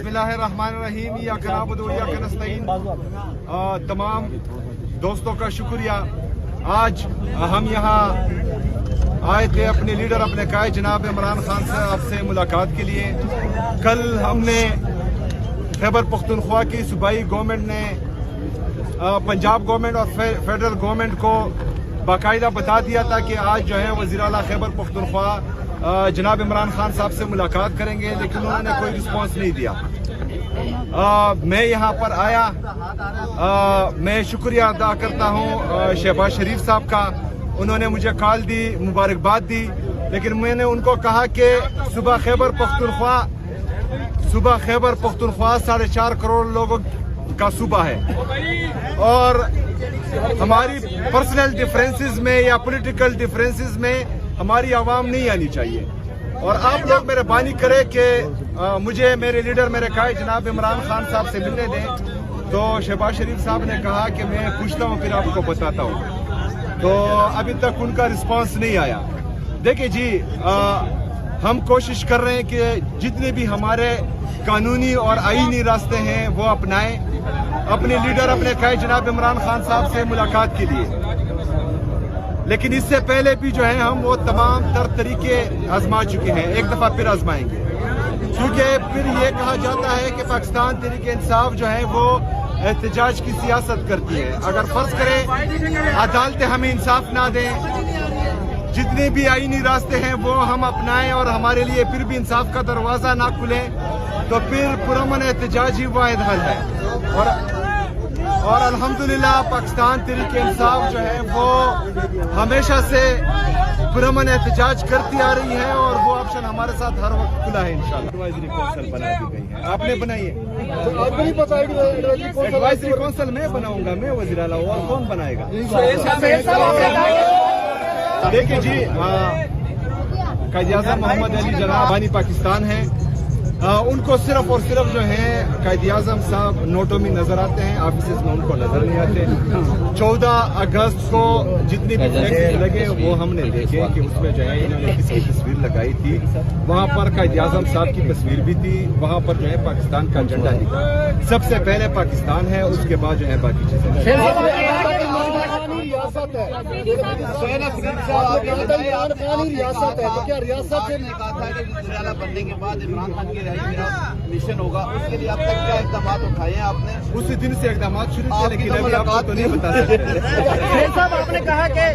बिस्मिल्लाहिर्रहमानिर्रहीम या नअबुदु व इय्याका नस्तईन। तमाम दोस्तों का शुक्रिया। आज हम यहाँ आए थे अपने लीडर अपने कायद जनाब इमरान खान साहब से मुलाकात के लिए। कल हमने खैबर पख्तूनख्वा की सूबाई गवर्नमेंट ने पंजाब गवर्नमेंट और फेडरल गवर्नमेंट को बाकायदा बता दिया था कि आज जो है वज़ीर आला खैबर पख्तूनख्वा जनाब इमरान खान साहब से मुलाकात करेंगे, लेकिन उन्होंने कोई रिस्पांस नहीं दिया। मैं यहाँ पर आया, मैं शुक्रिया अदा करता हूँ शहबाज शरीफ साहब का। उन्होंने मुझे कॉल दी, मुबारकबाद दी, लेकिन मैंने उनको कहा कि सुबह खैबर पख्तूनख्वा 4.5 करोड़ लोगों का सूबा है और हमारी पर्सनल डिफरेंसेस में या पॉलिटिकल डिफरेंसेस में हमारी आवाम नहीं आनी चाहिए। और आप लोग मेहरबानी करें कि मुझे मेरे लीडर मेरे कायद जनाब इमरान खान साहब से मिलने दें। तो शहबाज शरीफ साहब ने कहा कि मैं पूछता हूँ फिर आपको बताता हूँ। तो अभी तक उनका रिस्पांस नहीं आया। देखिए जी, हम कोशिश कर रहे हैं कि जितने भी हमारे कानूनी और आईनी रास्ते हैं वो अपनाएं अपने लीडर अपने कायद जनाब इमरान खान साहब से मुलाकात के लिए। लेकिन इससे पहले भी जो है हम वो तमाम तर तरीके आजमा चुके हैं, एक दफा फिर आजमाएंगे, क्योंकि फिर ये कहा जाता है कि पाकिस्तान तहरीक इंसाफ जो है वो एहतजाज की सियासत करती है। अगर फर्ज करें अदालतें हमें इंसाफ ना दें, जितने भी आईनी रास्ते हैं वो हम अपनाएं और हमारे लिए फिर भी इंसाफ का दरवाजा ना खुले, तो फिर पुरअमन एहतजाज ही वाहिद हल है। और अल्हम्दुलिल्लाह पाकिस्तान तहरीक इंसाफ जो है वो हमेशा से पुरअमन एहतजाज करती आ रही है और वो ऑप्शन हमारे साथ हर वक्त खुला है इंशाल्लाह। एडवाइजरी कौंसिल बना दी गई है, आपने बनाई है? तो आपको नहीं पता एडवाइजरी कौंसिल मैं बनाऊंगा, मैं वज़ीर आला, और कौन बनाएगा? देखिए जी, कायद-ए-आज़म मोहम्मद अली जनाब बानी पाकिस्तान है, उनको सिर्फ और सिर्फ जो है कायद-ए-आज़म साहब नोटों में नजर आते हैं, ऑफिस में उनको नजर नहीं आते। 14 अगस्त को जितने भी फ्लैक्स लगे वो हमने देखे कि उसमें जो है इन्होंने किसकी तस्वीर लगाई थी। वहाँ पर कायद-ए-आज़म साहब की तस्वीर भी थी, वहाँ पर जो है पाकिस्तान का झंडा दिखा। सबसे पहले पाकिस्तान है, उसके बाद जो है बाकी चीजें। रियासत है तो क्या रियासत से कहा था कि वज़ीर-ए-आला बनने के बाद इमरान खान की रिहाई मेरा मिशन होगा, उसके लिए अब तक क्या इक़दाम उठाए हैं आपने? उसी दिन से इक़दाम शुरू किए, लेकिन अभी आपको तो नहीं बता सकते। साहब आपने कहा कि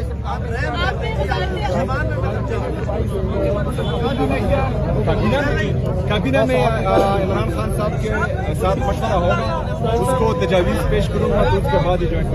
काबीना में इमरान खान साहब के साथ मशवरा होगा, उसको तजावीज़ पेश करूंगा, तो उसके बाद ही ज्वाइन